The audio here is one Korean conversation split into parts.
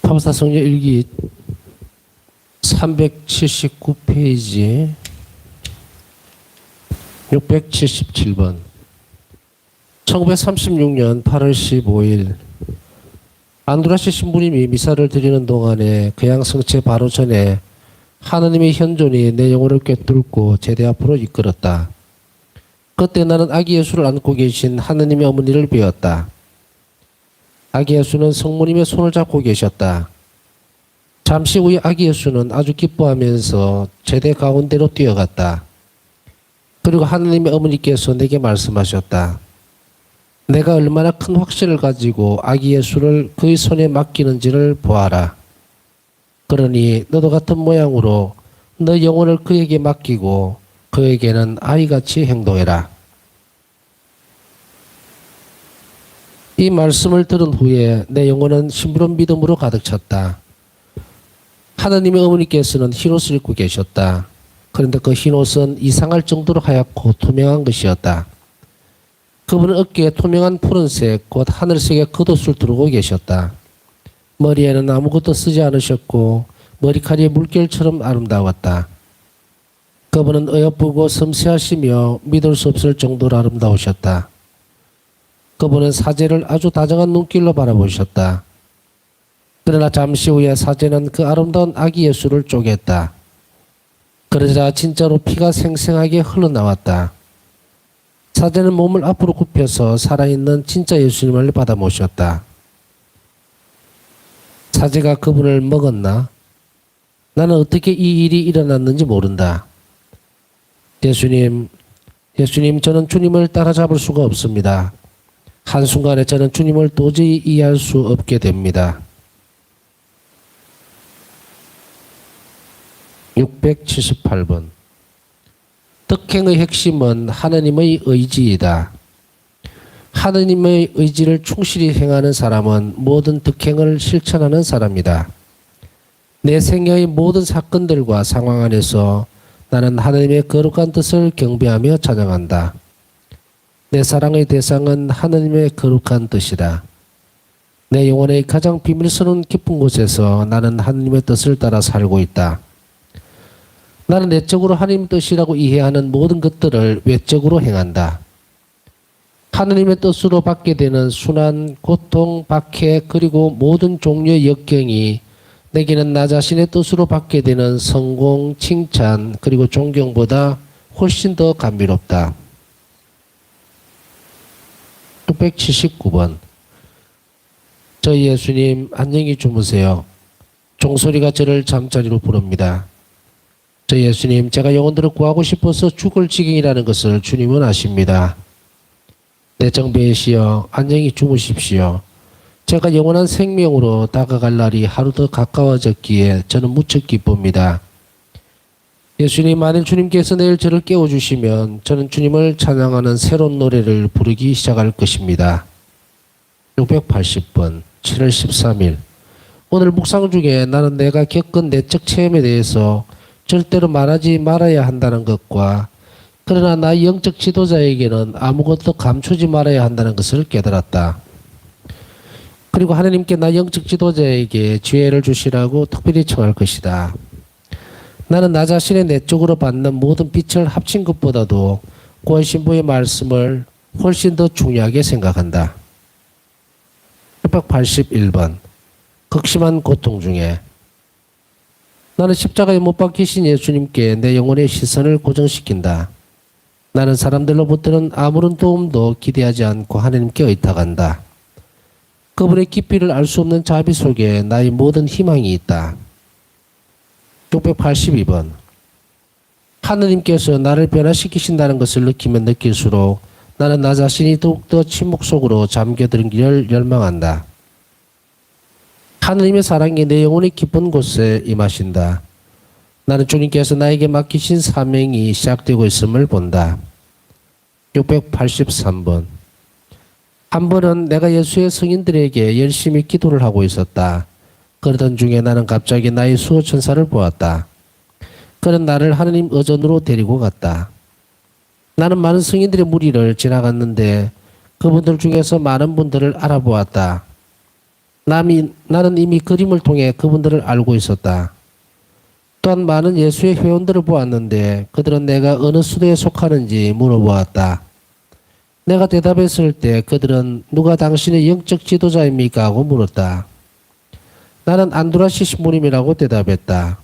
파브사성녀 일기 379페이지 677번 1936년 8월 15일 안드라시 신부님이 미사를 드리는 동안에 그양성체 바로 전에 하느님의 현존이 내 영혼을 꿰뚫고 제대 앞으로 이끌었다. 그때 나는 아기 예수를 안고 계신 하느님의 어머니를 배웠다. 아기 예수는 성모님의 손을 잡고 계셨다. 잠시 후에 아기 예수는 아주 기뻐하면서 제대 가운데로 뛰어갔다. 그리고 하느님의 어머니께서 내게 말씀하셨다. 내가 얼마나 큰 확신을 가지고 아기 예수를 그의 손에 맡기는지를 보아라. 그러니 너도 같은 모양으로 너 영혼을 그에게 맡기고 그에게는 아이같이 행동해라. 이 말씀을 들은 후에 내 영혼은 신비로운 믿음으로 가득 찼다. 하느님의 어머니께서는 흰옷을 입고 계셨다. 그런데 그 흰옷은 이상할 정도로 하얗고 투명한 것이었다. 그분은 어깨에 투명한 푸른색 곧 하늘색의 겉옷을 두르고 계셨다. 머리에는 아무것도 쓰지 않으셨고 머리카락이 물결처럼 아름다웠다. 그분은 어여쁘고 섬세하시며 믿을 수 없을 정도로 아름다우셨다. 그분은 사제를 아주 다정한 눈길로 바라보셨다. 그러나 잠시 후에 사제는 그 아름다운 아기 예수를 쪼갰다. 그러자 진짜로 피가 생생하게 흘러나왔다. 사제는 몸을 앞으로 굽혀서 살아있는 진짜 예수님을 받아 모셨다. 사제가 그분을 먹었나? 나는 어떻게 이 일이 일어났는지 모른다. 예수님, 저는 주님을 따라잡을 수가 없습니다. 한순간에 저는 주님을 도저히 이해할 수 없게 됩니다. 678번 덕행의 핵심은 하느님의 의지이다. 하느님의 의지를 충실히 행하는 사람은 모든 덕행을 실천하는 사람이다. 내 생애의 모든 사건들과 상황 안에서 나는 하느님의 거룩한 뜻을 경배하며 찬양한다. 내 사랑의 대상은 하느님의 거룩한 뜻이다. 내 영혼의 가장 비밀스러운 깊은 곳에서 나는 하느님의 뜻을 따라 살고 있다. 나는 내적으로 하느님 뜻이라고 이해하는 모든 것들을 외적으로 행한다. 하느님의 뜻으로 받게 되는 순환, 고통, 박해 그리고 모든 종류의 역경이 내게는 나 자신의 뜻으로 받게 되는 성공, 칭찬 그리고 존경보다 훨씬 더 감미롭다. 679번 저희 예수님 안녕히 주무세요. 종소리가 저를 잠자리로 부릅니다. 저희 예수님 제가 영혼들을 구하고 싶어서 죽을 지경이라는 것을 주님은 아십니다. 내 정배이시여 안녕히 주무십시오. 제가 영원한 생명으로 다가갈 날이 하루 더 가까워졌기에 저는 무척 기쁩니다. 예수님 만일 주님께서 내일 저를 깨워주시면 저는 주님을 찬양하는 새로운 노래를 부르기 시작할 것입니다. 680번 7월 13일 오늘 묵상 중에 나는 내가 겪은 내적 체험에 대해서 절대로 말하지 말아야 한다는 것과 그러나 나의 영적 지도자에게는 아무것도 감추지 말아야 한다는 것을 깨달았다. 그리고 하나님께 나 영적 지도자에게 지혜를 주시라고 특별히 청할 것이다. 나는 나 자신의 내적으로 받는 모든 빛을 합친 것보다도 구원신부의 말씀을 훨씬 더 중요하게 생각한다. 681번 극심한 고통 중에 나는 십자가에 못 박히신 예수님께 내 영혼의 시선을 고정시킨다. 나는 사람들로부터는 아무런 도움도 기대하지 않고 하나님께 의탁한다. 그분의 깊이를 알 수 없는 자비 속에 나의 모든 희망이 있다. 682번 하느님께서 나를 변화시키신다는 것을 느끼면 느낄수록 나는 나 자신이 더욱더 침묵 속으로 잠겨들기를 열망한다. 하느님의 사랑이 내 영혼의 깊은 곳에 임하신다. 나는 주님께서 나에게 맡기신 사명이 시작되고 있음을 본다. 683번 한 번은 내가 예수의 성인들에게 열심히 기도를 하고 있었다. 그러던 중에 나는 갑자기 나의 수호천사를 보았다. 그는 나를 하느님 의전으로 데리고 갔다. 나는 많은 성인들의 무리를 지나갔는데 그분들 중에서 많은 분들을 알아보았다. 나는 이미 그림을 통해 그분들을 알고 있었다. 또한 많은 예수의 회원들을 보았는데 그들은 내가 어느 수도에 속하는지 물어보았다. 내가 대답했을 때 그들은 누가 당신의 영적 지도자입니까? 하고 물었다. 나는 안드라시 신부님이라고 대답했다.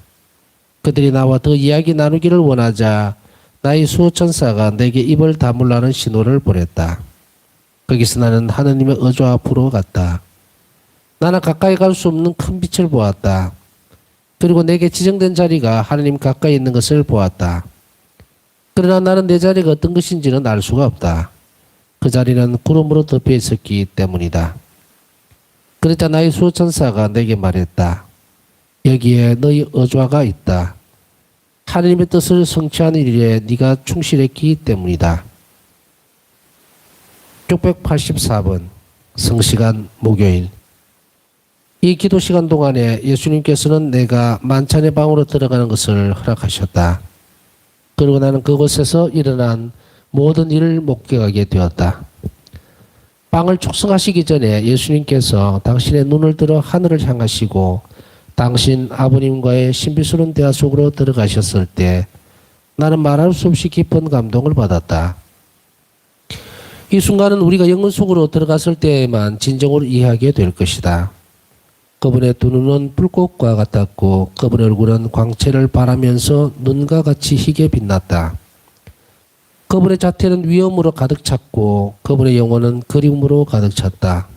그들이 나와 더 이야기 나누기를 원하자 나의 수호천사가 내게 입을 다물라는 신호를 보냈다. 거기서 나는 하느님의 어조 앞으로 갔다. 나는 가까이 갈 수 없는 큰 빛을 보았다. 그리고 내게 지정된 자리가 하느님 가까이 있는 것을 보았다. 그러나 나는 내 자리가 어떤 것인지는 알 수가 없다. 그 자리는 구름으로 덮여 있었기 때문이다. 그러자 나의 수호천사가 내게 말했다. 여기에 너희 어좌가 있다. 하느님의 뜻을 성취하는 일에 네가 충실했기 때문이다. 684번 성시간 목요일. 이 기도 시간 동안에 예수님께서는 내가 만찬의 방으로 들어가는 것을 허락하셨다. 그리고 나는 그곳에서 일어난 모든 일을 목격하게 되었다. 빵을 축성하시기 전에 예수님께서 당신의 눈을 들어 하늘을 향하시고 당신 아버님과의 신비스러운 대화 속으로 들어가셨을 때 나는 말할 수 없이 깊은 감동을 받았다. 이 순간은 우리가 영혼 속으로 들어갔을 때에만 진정으로 이해하게 될 것이다. 그분의 두 눈은 불꽃과 같았고 그분의 얼굴은 광채를 발하면서 눈과 같이 희게 빛났다. 그분의 자태는 위엄으로 가득 찼고 그분의 영혼은 그리움으로 가득 찼다.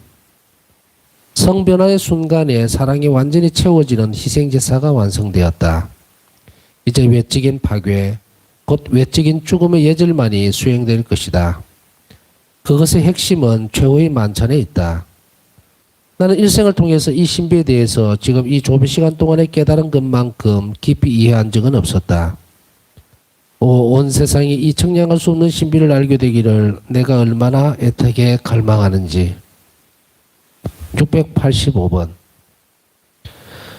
성변화의 순간에 사랑이 완전히 채워지는 희생제사가 완성되었다. 이제 외적인 파괴, 곧 외적인 죽음의 예절만이 수행될 것이다. 그것의 핵심은 최후의 만찬에 있다. 나는 일생을 통해서 이 신비에 대해서 지금 이 좁은 시간 동안에 깨달은 것만큼 깊이 이해한 적은 없었다. 온 세상이 이 청량할 수 없는 신비를 알게 되기를 내가 얼마나 애타게 갈망하는지. 685번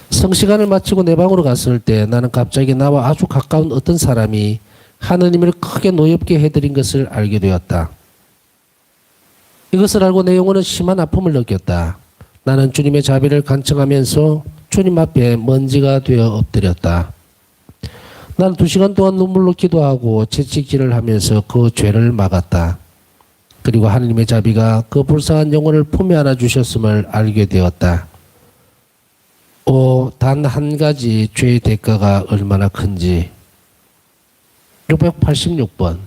성시간을 마치고 내 방으로 갔을 때 나는 갑자기 나와 아주 가까운 어떤 사람이 하느님을 크게 노엽게 해드린 것을 알게 되었다. 이것을 알고 내 영혼은 심한 아픔을 느꼈다. 나는 주님의 자비를 간청하면서 주님 앞에 먼지가 되어 엎드렸다. 나는 2시간 동안 눈물로 기도하고 채찍질을 하면서 그 죄를 막았다. 그리고 하느님의 자비가 그 불쌍한 영혼을 품에 안아주셨음을 알게 되었다. 단 한 가지 죄의 대가가 얼마나 큰지. 686번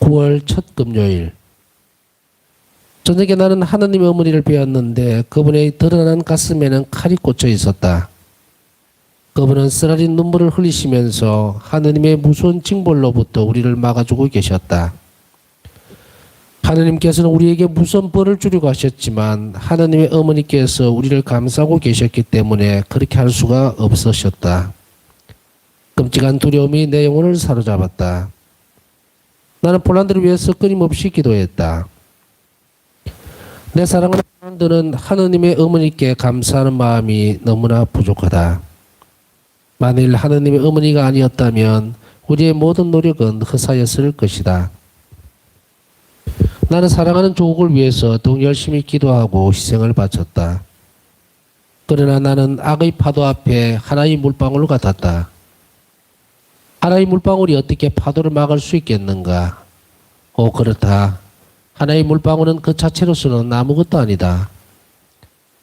9월 첫 금요일. 저녁에 나는 하느님의 어머니를 배웠는데 그분의 드러난 가슴에는 칼이 꽂혀 있었다. 그분은 쓰라린 눈물을 흘리시면서 하느님의 무서운 징벌로부터 우리를 막아주고 계셨다. 하느님께서는 우리에게 무서운 벌을 주려고 하셨지만 하느님의 어머니께서 우리를 감싸고 계셨기 때문에 그렇게 할 수가 없으셨다. 끔찍한 두려움이 내 영혼을 사로잡았다. 나는 폴란드를 위해서 끊임없이 기도했다. 내 사랑하는 폴란드는 하느님의 어머니께 감사하는 마음이 너무나 부족하다. 만일 하느님의 어머니가 아니었다면 우리의 모든 노력은 허사였을 것이다. 나는 사랑하는 조국을 위해서 더욱 열심히 기도하고 희생을 바쳤다. 그러나 나는 악의 파도 앞에 하나의 물방울 같았다. 하나의 물방울이 어떻게 파도를 막을 수 있겠는가? 그렇다. 하나의 물방울은 그 자체로서는 아무것도 아니다.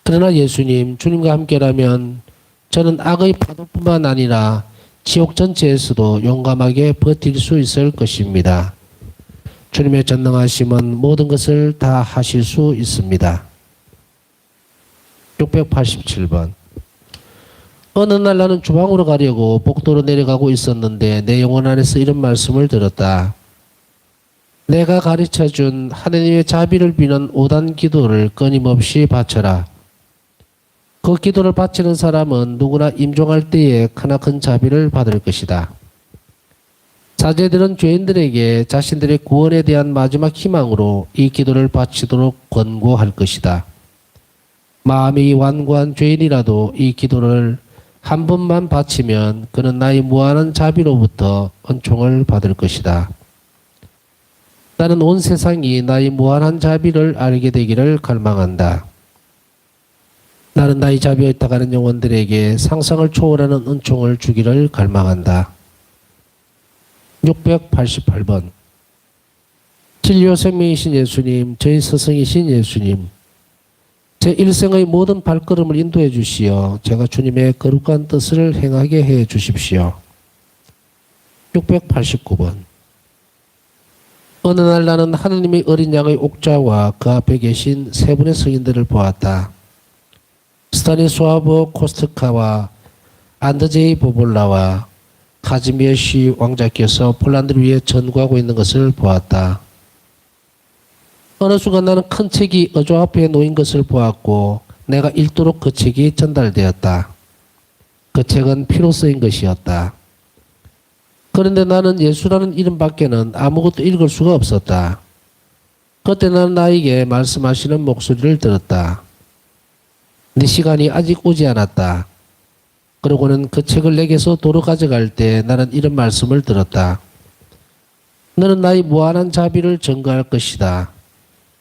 그러나 예수님, 주님과 함께라면 저는 악의 파도뿐만 아니라 지옥 전체에서도 용감하게 버틸 수 있을 것입니다. 주님의 전능하심은 모든 것을 다 하실 수 있습니다. 687번 어느 날 나는 주방으로 가려고 복도로 내려가고 있었는데 내 영혼 안에서 이런 말씀을 들었다. 내가 가르쳐준 하느님의 자비를 비는 5단 기도를 끊임없이 바쳐라. 그 기도를 바치는 사람은 누구나 임종할 때에 크나큰 자비를 받을 것이다. 사제들은 죄인들에게 자신들의 구원에 대한 마지막 희망으로 이 기도를 바치도록 권고할 것이다. 마음이 완고한 죄인이라도 이 기도를 한 번만 바치면 그는 나의 무한한 자비로부터 은총을 받을 것이다. 나는 온 세상이 나의 무한한 자비를 알게 되기를 갈망한다. 나는 나의 자비에 있다가는 영혼들에게 상상을 초월하는 은총을 주기를 갈망한다. 688번. 진리와 생명이신 예수님, 저희 스승이신 예수님, 제 일생의 모든 발걸음을 인도해 주시어 제가 주님의 거룩한 뜻을 행하게 해 주십시오. 689번. 어느 날 나는 하느님의 어린 양의 옥좌와 그 앞에 계신 세 분의 성인들을 보았다. 스타니스와브 코스트카와 안드제이 보볼라와 카즈미에시 왕자께서 폴란드를 위해 전구하고 있는 것을 보았다. 어느 순간 나는 큰 책이 어조 앞에 놓인 것을 보았고 내가 읽도록 그 책이 전달되었다. 그 책은 피로 쓰인 것이었다. 그런데 나는 예수라는 이름밖에는 아무것도 읽을 수가 없었다. 그때 나는 나에게 말씀하시는 목소리를 들었다. 네 시간이 아직 오지 않았다. 그러고는 그 책을 내게서 도로 가져갈 때 나는 이런 말씀을 들었다. 너는 나의 무한한 자비를 증거할 것이다.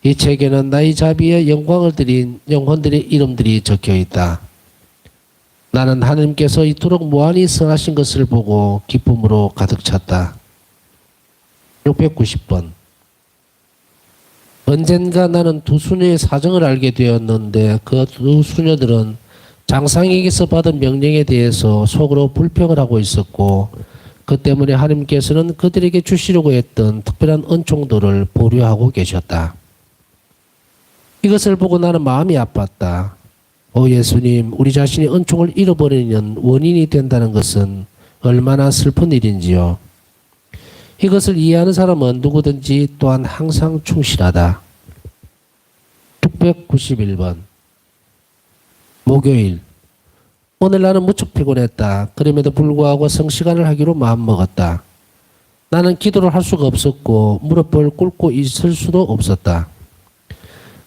이 책에는 나의 자비에 영광을 드린 영혼들의 이름들이 적혀 있다. 나는 하나님께서 이토록 무한히 선하신 것을 보고 기쁨으로 가득 찼다. 690번. 언젠가 나는 두 수녀의 사정을 알게 되었는데 그 두 수녀들은 장상에게서 받은 명령에 대해서 속으로 불평을 하고 있었고 그 때문에 하나님께서는 그들에게 주시려고 했던 특별한 은총들을 보류하고 계셨다. 이것을 보고 나는 마음이 아팠다. 오 예수님, 우리 자신이 은총을 잃어버리는 원인이 된다는 것은 얼마나 슬픈 일인지요. 이것을 이해하는 사람은 누구든지 또한 항상 충실하다. 691번. 목요일. 오늘 나는 무척 피곤했다. 그럼에도 불구하고 성시간을 하기로 마음먹었다. 나는 기도를 할 수가 없었고 무릎을 꿇고 있을 수도 없었다.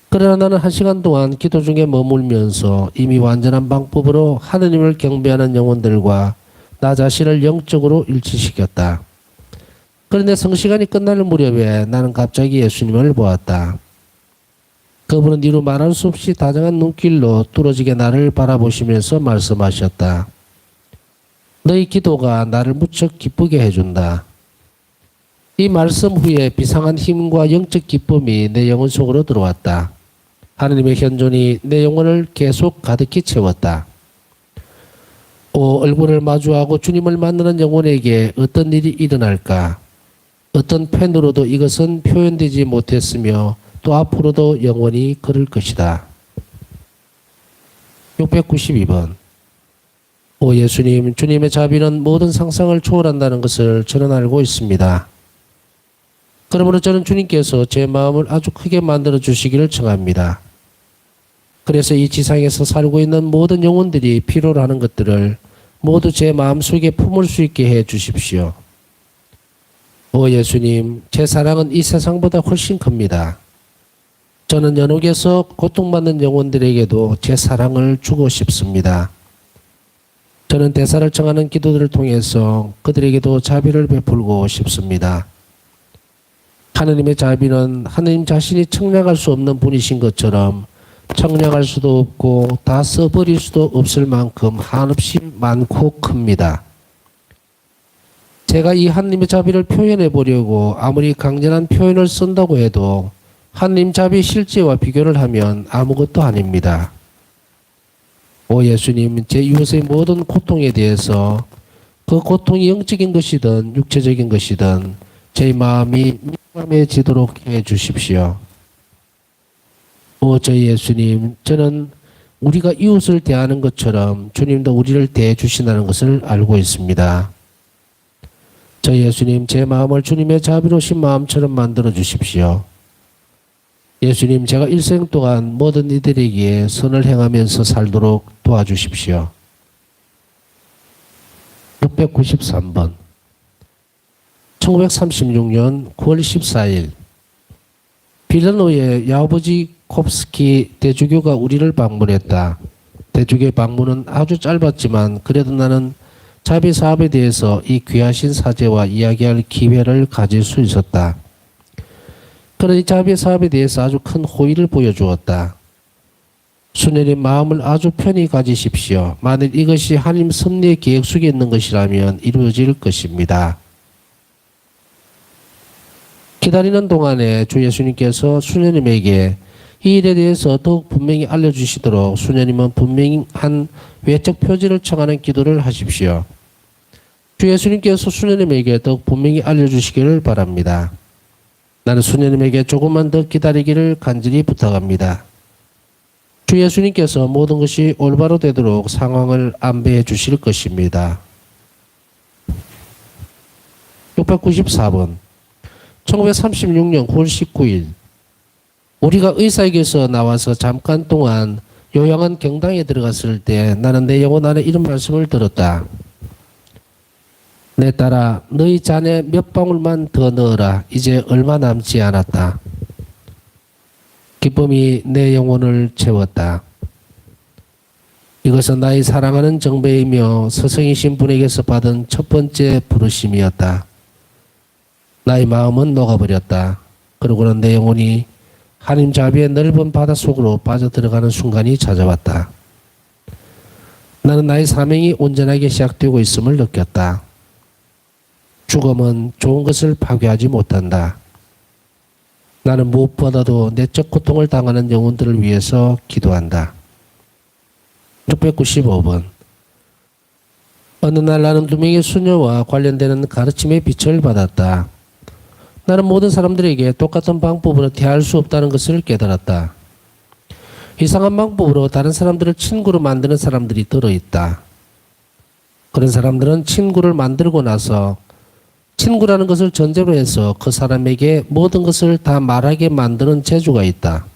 그러나 나는 1시간 동안 기도 중에 머물면서 이미 완전한 방법으로 하느님을 경배하는 영혼들과 나 자신을 영적으로 일치시켰다. 그런데 성시간이 끝날 무렵에 나는 갑자기 예수님을 보았다. 그분은 이루 말할 수 없이 다정한 눈길로 뚫어지게 나를 바라보시면서 말씀하셨다. 너의 기도가 나를 무척 기쁘게 해준다. 이 말씀 후에 비상한 힘과 영적 기쁨이 내 영혼 속으로 들어왔다. 하느님의 현존이 내 영혼을 계속 가득히 채웠다. 얼굴을 마주하고 주님을 만나는 영혼에게 어떤 일이 일어날까? 어떤 펜으로도 이것은 표현되지 못했으며 또 앞으로도 영원히 그럴 것이다. 692번. 오 예수님, 주님의 자비는 모든 상상을 초월한다는 것을 저는 알고 있습니다. 그러므로 저는 주님께서 제 마음을 아주 크게 만들어 주시기를 청합니다. 그래서 이 지상에서 살고 있는 모든 영혼들이 필요로 하는 것들을 모두 제 마음속에 품을 수 있게 해 주십시오. 오 예수님, 제 사랑은 이 세상보다 훨씬 큽니다. 저는 연옥에서 고통받는 영혼들에게도 제 사랑을 주고 싶습니다. 저는 대사를 청하는 기도들을 통해서 그들에게도 자비를 베풀고 싶습니다. 하느님의 자비는 하느님 자신이 청량할 수 없는 분이신 것처럼 청량할 수도 없고 다 써버릴 수도 없을 만큼 한없이 많고 큽니다. 제가 이 하느님의 자비를 표현해 보려고 아무리 강렬한 표현을 쓴다고 해도 하느님 자비의 실제와 비교를 하면 아무것도 아닙니다. 오 예수님, 제 이웃의 모든 고통에 대해서 그 고통이 영적인 것이든 육체적인 것이든 제 마음이 민감해지도록 해 주십시오. 오 저희 예수님, 저는 우리가 이웃을 대하는 것처럼 주님도 우리를 대해 주신다는 것을 알고 있습니다. 저희 예수님, 제 마음을 주님의 자비로우신 마음처럼 만들어 주십시오. 예수님, 제가 일생 동안 모든 이들에게 선을 행하면서 살도록 도와주십시오. 693번. 1936년 9월 14일 빌라노의 야우버지콥스키 대주교가 우리를 방문했다. 대주교의 방문은 아주 짧았지만 그래도 나는 자비 사업에 대해서 이 귀하신 사제와 이야기할 기회를 가질 수 있었다. 그러니 자비 사업에 대해서 아주 큰 호의를 보여주었다. 수녀님 마음을 아주 편히 가지십시오. 만일 이것이 하나님 섭리의 계획 속에 있는 것이라면 이루어질 것입니다. 기다리는 동안에 주 예수님께서 수녀님에게 이 일에 대해서 더욱 분명히 알려주시도록 수녀님은 분명한 외적 표지를 청하는 기도를 하십시오. 주 예수님께서 수녀님에게 더욱 분명히 알려주시기를 바랍니다. 나는 수녀님에게 조금만 더 기다리기를 간절히 부탁합니다. 주 예수님께서 모든 것이 올바로 되도록 상황을 안배해 주실 것입니다. 694번 1936년 9월 19일 우리가 의사에게서 나와서 잠깐 동안 요양원 경당에 들어갔을 때 나는 내 영혼 안에 이런 말씀을 들었다. 내 딸아 너희 잔에 몇 방울만 더 넣어라. 이제 얼마 남지 않았다. 기쁨이 내 영혼을 채웠다. 이것은 나의 사랑하는 정배이며 스승이신 분에게서 받은 첫 번째 부르심이었다. 나의 마음은 녹아버렸다. 그러고는 내 영혼이 하나님 자비의 넓은 바닷속으로 빠져들어가는 순간이 찾아왔다. 나는 나의 사명이 온전하게 시작되고 있음을 느꼈다. 죽음은 좋은 것을 파괴하지 못한다. 나는 무엇보다도 내적 고통을 당하는 영혼들을 위해서 기도한다. 695번 어느 날 나는 두 명의 수녀와 관련되는 가르침의 빛을 받았다. 나는 모든 사람들에게 똑같은 방법으로 대할 수 없다는 것을 깨달았다. 이상한 방법으로 다른 사람들을 친구로 만드는 사람들이 들어있다. 그런 사람들은 친구를 만들고 나서 친구라는 것을 전제로 해서 그 사람에게 모든 것을 다 말하게 만드는 재주가 있다.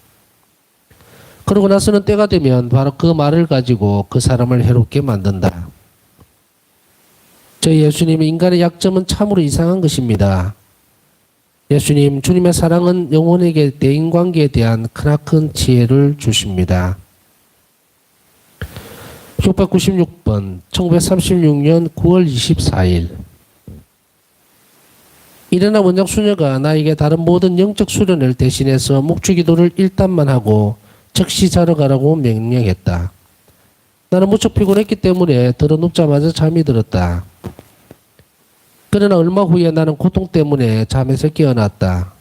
그러고 나서는 때가 되면 바로 그 말을 가지고 그 사람을 해롭게 만든다. 저희 예수님의 인간의 약점은 참으로 이상한 것입니다. 예수님, 주님의 사랑은 영혼에게 대인관계에 대한 크나큰 지혜를 주십니다. 696번 1936년 9월 24일 일어나 원장 수녀가 나에게 다른 모든 영적 수련을 대신해서 묵주기도를 일단만 하고 즉시 자러 가라고 명령했다. 나는 무척 피곤했기 때문에 들어눕자마자 잠이 들었다. 그러나 얼마 후에 나는 고통 때문에 잠에서 깨어났다.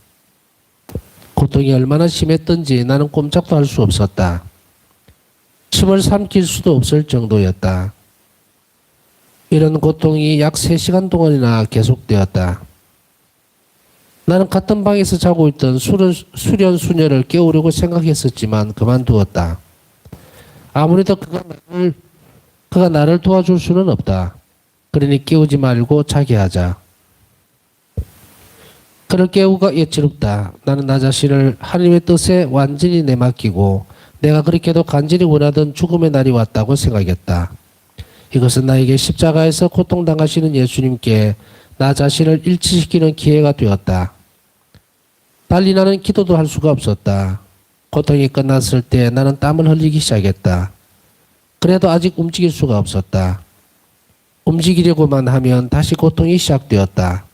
고통이 얼마나 심했던지 나는 꼼짝도 할 수 없었다. 침을 삼킬 수도 없을 정도였다. 이런 고통이 약 3시간 동안이나 계속되었다. 나는 같은 방에서 자고 있던 수련 수녀를 깨우려고 생각했었지만 그만두었다. 아무래도 그가 나를 도와줄 수는 없다. 그러니 깨우지 말고 자게 하자. 그를 깨우가 예치롭다. 나는 나 자신을 하나님의 뜻에 완전히 내맡기고 내가 그렇게도 간절히 원하던 죽음의 날이 왔다고 생각했다. 이것은 나에게 십자가에서 고통당하시는 예수님께 나 자신을 일치시키는 기회가 되었다. 달리 나는 기도도 할 수가 없었다. 고통이 끝났을 때 나는 땀을 흘리기 시작했다. 그래도 아직 움직일 수가 없었다. 움직이려고만 하면 다시 고통이 시작되었다.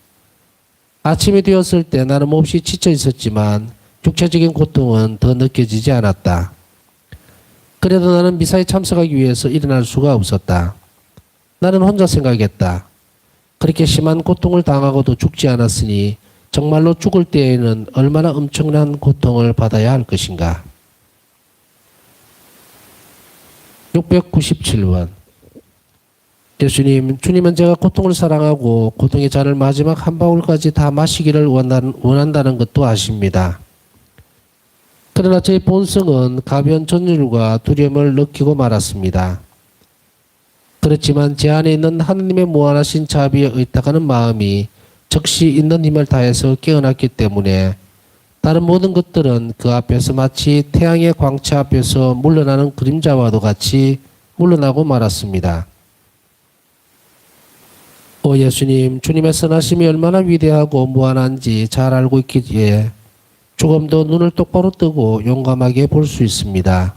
아침이 되었을 때 나는 몹시 지쳐 있었지만 육체적인 고통은 더 느껴지지 않았다. 그래도 나는 미사에 참석하기 위해서 일어날 수가 없었다. 나는 혼자 생각했다. 그렇게 심한 고통을 당하고도 죽지 않았으니 정말로 죽을 때에는 얼마나 엄청난 고통을 받아야 할 것인가. 697번 예수님, 주님은 제가 고통을 사랑하고 고통의 잔을 마지막 한 방울까지 다 마시기를 원한다는 것도 아십니다. 그러나 제 본성은 가벼운 전율과 두려움을 느끼고 말았습니다. 그렇지만 제 안에 있는 하느님의 무한하신 자비에 의탁하는 마음이 즉시 있는 힘을 다해서 깨어났기 때문에 다른 모든 것들은 그 앞에서 마치 태양의 광채 앞에서 물러나는 그림자와도 같이 물러나고 말았습니다. 오 예수님, 주님의 선하심이 얼마나 위대하고 무한한지 잘 알고 있기에 조금 더 눈을 똑바로 뜨고 용감하게 볼 수 있습니다.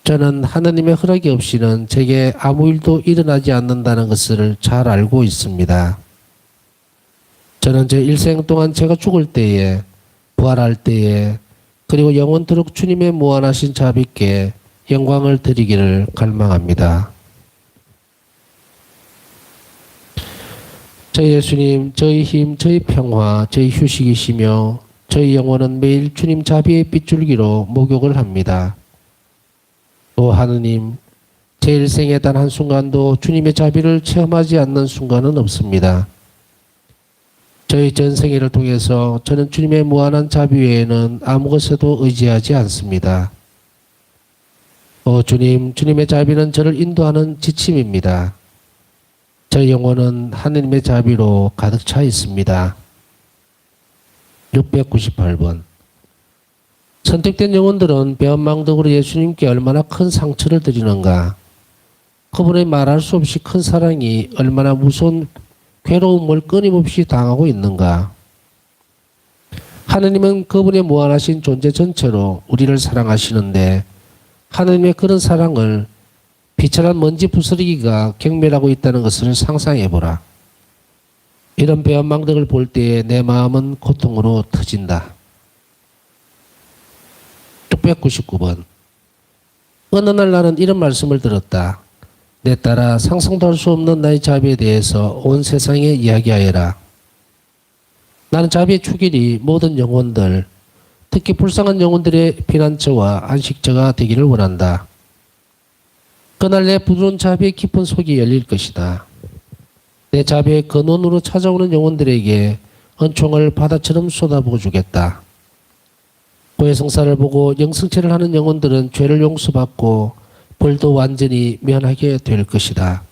저는 하느님의 허락이 없이는 제게 아무 일도 일어나지 않는다는 것을 잘 알고 있습니다. 저는 제 일생 동안 제가 죽을 때에, 부활할 때에 그 그리고 영원토록 주님의 무한하신 자비께 영광을 드리기를 갈망합니다. 저희 예수님, 저희 힘, 저희 평화, 저희 휴식이시며 저희 영혼은 매일 주님 자비의 빗줄기로 목욕을 합니다. 또 하느님, 제 일생에 단 한순간도 주님의 자비를 체험하지 않는 순간은 없습니다. 저희 전생애를 통해서 저는 주님의 무한한 자비 외에는 아무것에도 의지하지 않습니다. 주님, 주님의 자비는 저를 인도하는 지침입니다. 저희 영혼은 하느님의 자비로 가득 차 있습니다. 698번. 선택된 영혼들은 배은망덕으로 예수님께 얼마나 큰 상처를 드리는가. 그분의 말할 수 없이 큰 사랑이 얼마나 무서운 괴로움을 끊임없이 당하고 있는가. 하느님은 그분의 무한하신 존재 전체로 우리를 사랑하시는데 하느님의 그런 사랑을 비천한 먼지 부스러기가 경멸하고 있다는 것을 상상해보라. 이런 배은망덕을 볼 때에 내 마음은 고통으로 터진다. 699번. 어느 날 나는 이런 말씀을 들었다. 내 딸아, 상상도 할 수 없는 나의 자비에 대해서 온 세상에 이야기하여라. 나는 자비의 축일이 모든 영혼들, 특히 불쌍한 영혼들의 피난처와 안식처가 되기를 원한다. 그날 내 부드러운 자비의 깊은 속이 열릴 것이다. 내 자비의 근원으로 찾아오는 영혼들에게 은총을 바다처럼 쏟아부어 주겠다. 고해성사를 보고 영성체를 하는 영혼들은 죄를 용서받고 벌도 완전히 면하게 될 것이다.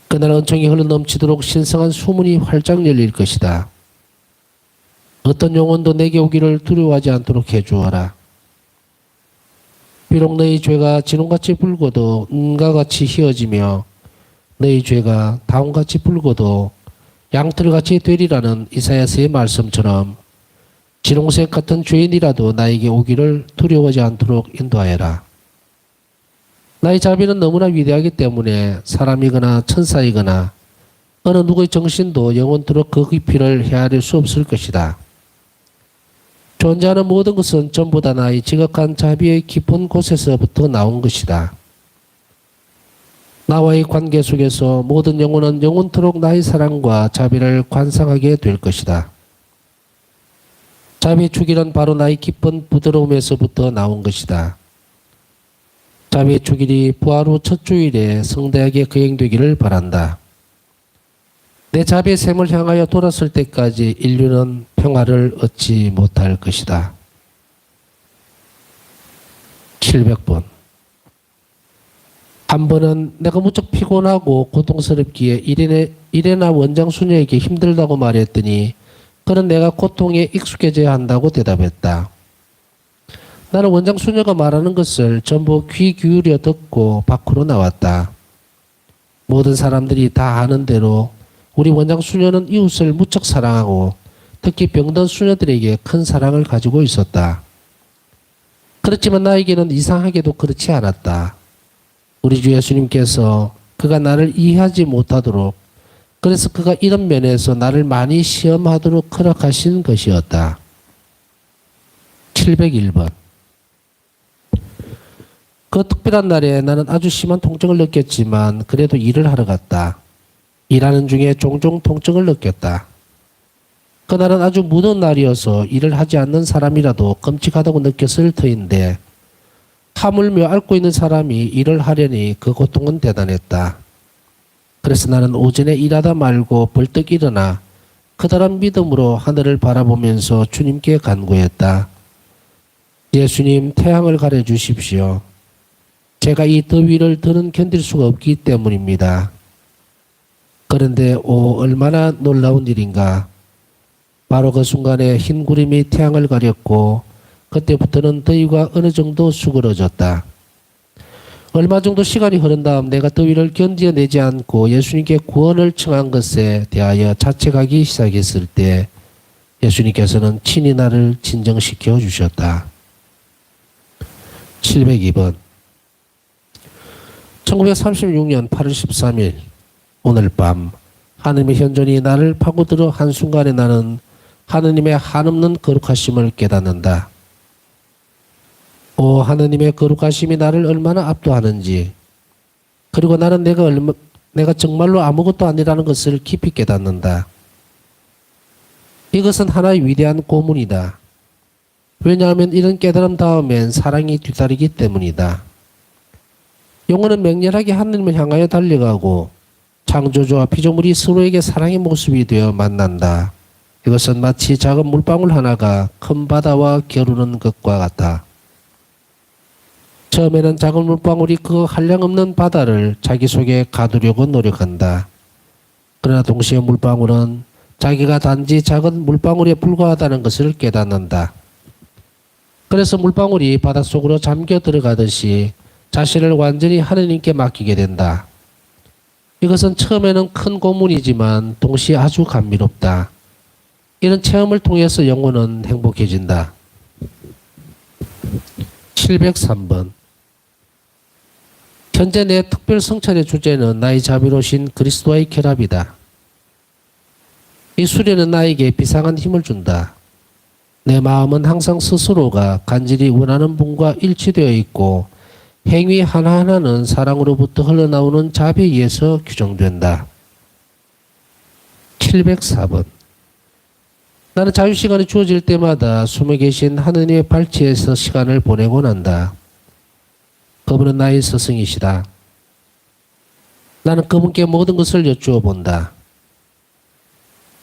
그날 은총이 흘러넘치도록 신성한 수문이 활짝 열릴 것이다. 어떤 영혼도 내게 오기를 두려워하지 않도록 해주어라. 비록 너희 죄가 진홍같이 붉어도 은과 같이 희어지며 너희 죄가 다홍같이 붉어도 양털같이 되리라는 이사야서의 말씀처럼 진홍색 같은 죄인이라도 나에게 오기를 두려워하지 않도록 인도하여라. 나의 자비는 너무나 위대하기 때문에 사람이거나 천사이거나 어느 누구의 정신도 영원토록 그 깊이를 헤아릴 수 없을 것이다. 존재하는 모든 것은 전부 다 나의 지극한 자비의 깊은 곳에서부터 나온 것이다. 나와의 관계 속에서 모든 영혼은 영원토록 나의 사랑과 자비를 관상하게 될 것이다. 자비의 축일은 바로 나의 깊은 부드러움에서부터 나온 것이다. 자비의 축일이 부활 후 첫 주일에 성대하게 거행되기를 바란다. 내 자비의 샘을 향하여 돌았을 때까지 인류는 평화를 얻지 못할 것이다. 700번. 한 번은 내가 무척 피곤하고 고통스럽기에 이래나 원장 수녀에게 힘들다고 말했더니 그는 내가 고통에 익숙해져야 한다고 대답했다. 나는 원장 수녀가 말하는 것을 전부 귀 기울여 듣고 밖으로 나왔다. 모든 사람들이 다 아는 대로 우리 원장 수녀는 이웃을 무척 사랑하고 특히 병든 수녀들에게 큰 사랑을 가지고 있었다. 그렇지만 나에게는 이상하게도 그렇지 않았다. 우리 주 예수님께서 그가 나를 이해하지 못하도록, 그래서 그가 이런 면에서 나를 많이 시험하도록 허락하신 것이었다. 701번. 그 특별한 날에 나는 아주 심한 통증을 느꼈지만 그래도 일을 하러 갔다. 일하는 중에 종종 통증을 느꼈다. 그날은 아주 무더운 날이어서 일을 하지 않는 사람이라도 끔찍하다고 느꼈을 터인데 하물며 앓고 있는 사람이 일을 하려니 그 고통은 대단했다. 그래서 나는 오전에 일하다 말고 벌떡 일어나 커다란 믿음으로 하늘을 바라보면서 주님께 간구했다. 예수님, 태양을 가려주십시오. 제가 이 더위를 더는 견딜 수가 없기 때문입니다. 그런데 얼마나 놀라운 일인가. 바로 그 순간에 흰 구름이 태양을 가렸고 그때부터는 더위가 어느 정도 수그러졌다. 얼마 정도 시간이 흐른 다음 내가 더위를 견뎌내지 않고 예수님께 구원을 청한 것에 대하여 자책하기 시작했을 때 예수님께서는 친히 나를 진정시켜 주셨다. 702번. 1936년 8월 13일 오늘 밤 하느님의 현존이 나를 파고들어 한순간에 나는 하느님의 한없는 거룩하심을 깨닫는다. 오 하느님의 거룩하심이 나를 얼마나 압도하는지, 그리고 나는 내가 정말로 아무것도 아니라는 것을 깊이 깨닫는다. 이것은 하나의 위대한 고문이다. 왜냐하면 이런 깨달음 다음엔 사랑이 뒤따르기 때문이다. 영혼은 맹렬하게 하느님을 향하여 달려가고 창조주와 피조물이 서로에게 사랑의 모습이 되어 만난다. 이것은 마치 작은 물방울 하나가 큰 바다와 겨루는 것과 같다. 처음에는 작은 물방울이 그 한량없는 바다를 자기 속에 가두려고 노력한다. 그러나 동시에 물방울은 자기가 단지 작은 물방울에 불과하다는 것을 깨닫는다. 그래서 물방울이 바닷속으로 잠겨 들어가듯이 자신을 완전히 하느님께 맡기게 된다. 이것은 처음에는 큰 고문이지만 동시에 아주 감미롭다. 이런 체험을 통해서 영혼은 행복해진다. 703번. 현재 내 특별 성찬의 주제는 나의 자비로우신 그리스도와의 결합이다. 이 수련은 나에게 비상한 힘을 준다. 내 마음은 항상 스스로가 간절히 원하는 분과 일치되어 있고 행위 하나하나는 사랑으로부터 흘러나오는 자비에 의해서 규정된다. 704번. 나는 자유시간이 주어질 때마다 숨어 계신 하느님의 발치에서 시간을 보내곤 한다. 그분은 나의 스승이시다. 나는 그분께 모든 것을 여쭈어 본다.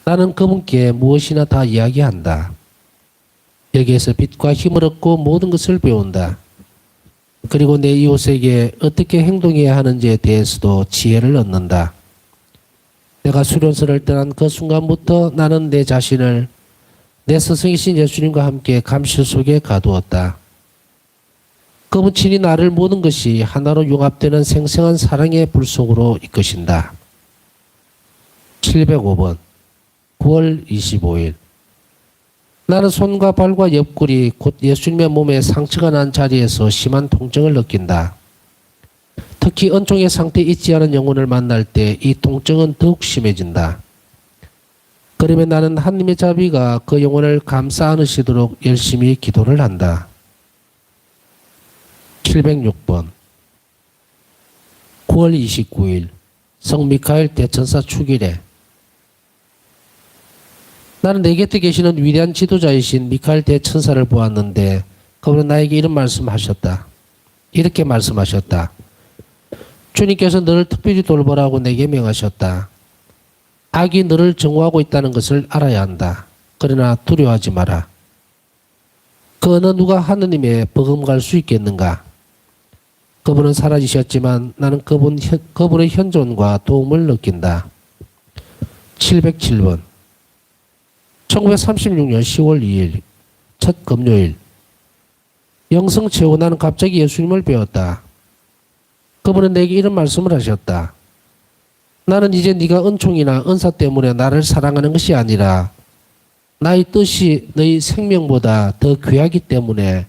나는 그분께 무엇이나 다 이야기한다. 여기에서 빛과 힘을 얻고 모든 것을 배운다. 그리고 내 이웃에게 어떻게 행동해야 하는지에 대해서도 지혜를 얻는다. 내가 수련소를 떠난 그 순간부터 나는 내 자신을 내 스승이신 예수님과 함께 감실 속에 가두었다. 그분 친히 나를 모든 것이 하나로 융합되는 생생한 사랑의 불 속으로 이끄신다. 705번. 9월 25일. 나는 손과 발과 옆구리 곧 예수님의 몸에 상처가 난 자리에서 심한 통증을 느낀다. 특히 은총의 상태에 있지 않은 영혼을 만날 때 이 통증은 더욱 심해진다. 그러면 나는 하느님의 자비가 그 영혼을 감싸 안으시도록 열심히 기도를 한다. 706번. 9월 29일. 성 미카엘 대천사 축일에 나는 내 곁에 계시는 위대한 지도자이신 미카엘 대천사를 보았는데 그분은 나에게 이런 말씀하셨다. 이렇게 말씀하셨다. 주님께서 너를 특별히 돌보라고 내게 명하셨다. 악이 너를 정오하고 있다는 것을 알아야 한다. 그러나 두려워하지 마라. 그 어느 누가 하느님의 버금갈 수 있겠는가? 그분은 사라지셨지만 나는 그분의 현존과 도움을 느낀다. 707번. 1936년 10월 2일 첫 금요일. 영성 최후 나는 갑자기 예수님을 배웠다. 그분은 내게 이런 말씀을 하셨다. 나는 이제 네가 은총이나 은사 때문에 나를 사랑하는 것이 아니라 나의 뜻이 너의 생명보다 더 귀하기 때문에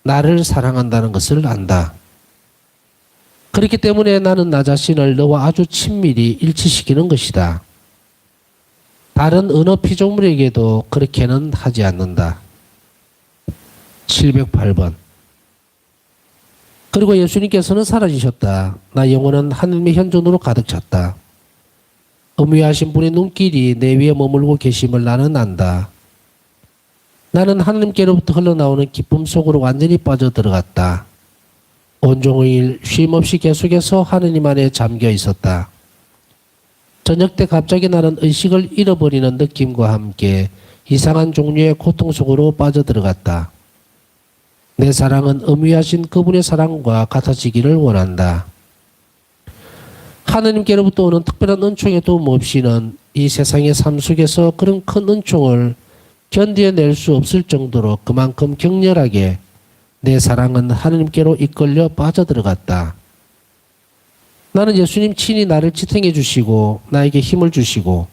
나를 사랑한다는 것을 안다. 그렇기 때문에 나는 나 자신을 너와 아주 친밀히 일치시키는 것이다. 다른 어느 피조물에게도 그렇게는 하지 않는다. 708번. 그리고 예수님께서는 사라지셨다. 나 영혼은 하느님의 현존으로 가득 찼다. 엄위하신 분의 눈길이 내 위에 머물고 계심을 나는 안다. 나는 하느님께로부터 흘러나오는 기쁨 속으로 완전히 빠져들어갔다. 온종일 쉼없이 계속해서 하느님 안에 잠겨 있었다. 저녁 때 갑자기 나는 의식을 잃어버리는 느낌과 함께 이상한 종류의 고통 속으로 빠져들어갔다. 내 사랑은 엄위하신 그분의 사랑과 같아지기를 원한다. 하느님께로부터 오는 특별한 은총의 도움 없이는 이 세상의 삶 속에서 그런 큰 은총을 견뎌낼 수 없을 정도로 그만큼 격렬하게 내 사랑은 하느님께로 이끌려 빠져들어갔다. 나는 예수님 친히 나를 지탱해 주시고 나에게 힘을 주시고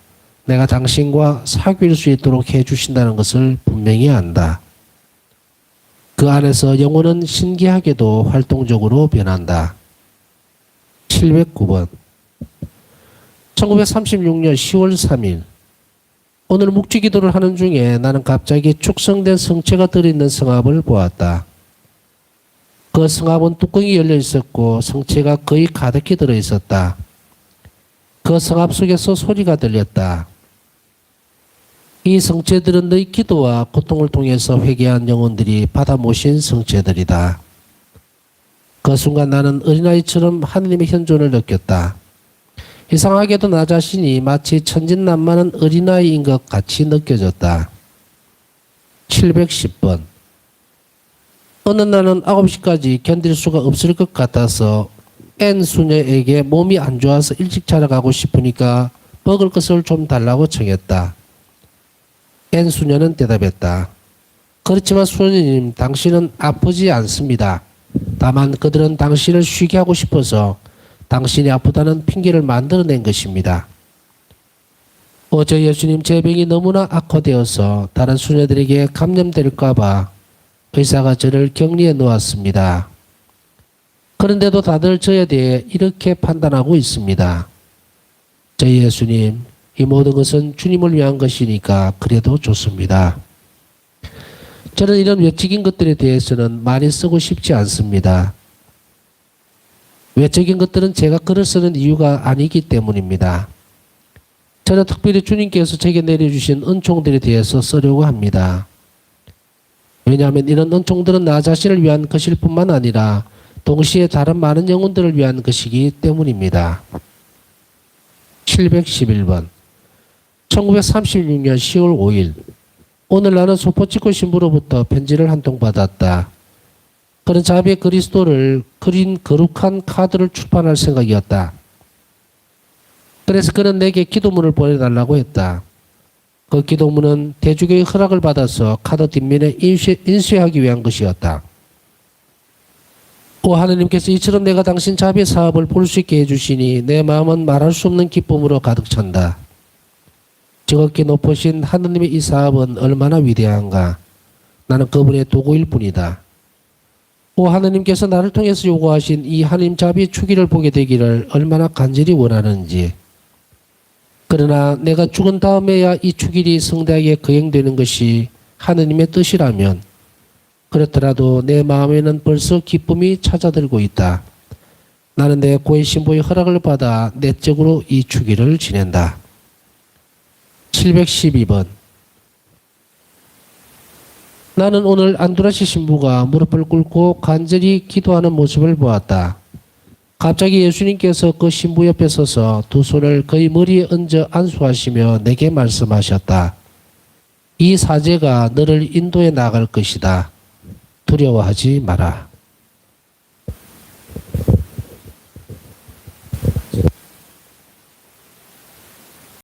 내가 당신과 사귈 수 있도록 해 주신다는 것을 분명히 안다. 그 안에서 영혼은 신기하게도 활동적으로 변한다. 709번. 1936년 10월 3일. 오늘 묵주기도를 하는 중에 나는 갑자기 축성된 성체가 들어있는 성합을 보았다. 그 성합은 뚜껑이 열려 있었고 성체가 거의 가득히 들어 있었다. 그 성합 속에서 소리가 들렸다. 이 성체들은 너희 기도와 고통을 통해서 회개한 영혼들이 받아 모신 성체들이다. 그 순간 나는 어린아이처럼 하느님의 현존을 느꼈다. 이상하게도 나 자신이 마치 천진난만한 어린아이인 것 같이 느껴졌다. 710번. 어느 날은 9시까지 견딜 수가 없을 것 같아서 N 수녀에게 몸이 안 좋아서 일찍 자러 가고 싶으니까 먹을 것을 좀 달라고 청했다. N 수녀는 대답했다. 그렇지만 수녀님, 당신은 아프지 않습니다. 다만 그들은 당신을 쉬게 하고 싶어서 당신이 아프다는 핑계를 만들어낸 것입니다. 어제 예수님 제 병이 너무나 악화되어서 다른 수녀들에게 감염될까 봐 의사가 저를 격리해 놓았습니다. 그런데도 다들 저에 대해 이렇게 판단하고 있습니다. 저희 예수님, 이 모든 것은 주님을 위한 것이니까 그래도 좋습니다. 저는 이런 외적인 것들에 대해서는 많이 쓰고 싶지 않습니다. 외적인 것들은 제가 글을 쓰는 이유가 아니기 때문입니다. 저는 특별히 주님께서 제게 내려주신 은총들에 대해서 쓰려고 합니다. 왜냐하면 이런 은총들은 나 자신을 위한 것일 뿐만 아니라 동시에 다른 많은 영혼들을 위한 것이기 때문입니다. 711번. 1936년 10월 5일. 오늘 나는 소포치코 신부로부터 편지를 한 통 받았다. 그는 자비의 그리스도를 그린 거룩한 카드를 출판할 생각이었다. 그래서 그는 내게 기도문을 보내달라고 했다. 그 기도문은 대주교의 허락을 받아서 카드 뒷면에 인쇄하기 위한 것이었다. 오 하느님께서 이처럼 내가 당신 자비의 사업을 볼 수 있게 해주시니 내 마음은 말할 수 없는 기쁨으로 가득 찬다. 지극히 높으신 하느님의 이 사업은 얼마나 위대한가. 나는 그분의 도구일 뿐이다. 오 하느님께서 나를 통해서 요구하신 이 하느님 자비의 추기를 보게 되기를 얼마나 간절히 원하는지. 그러나 내가 죽은 다음에야 이 축일이 성대하게 거행되는 것이 하느님의 뜻이라면 그렇더라도 내 마음에는 벌써 기쁨이 찾아들고 있다. 나는 내 고해 신부의 허락을 받아 내적으로 이 축일을 지낸다. 712번. 나는 오늘 안드라시 신부가 무릎을 꿇고 간절히 기도하는 모습을 보았다. 갑자기 예수님께서 그 신부 옆에 서서 두 손을 그의 머리에 얹어 안수하시며 내게 말씀하셨다. 이 사제가 너를 인도해 나갈 것이다. 두려워하지 마라.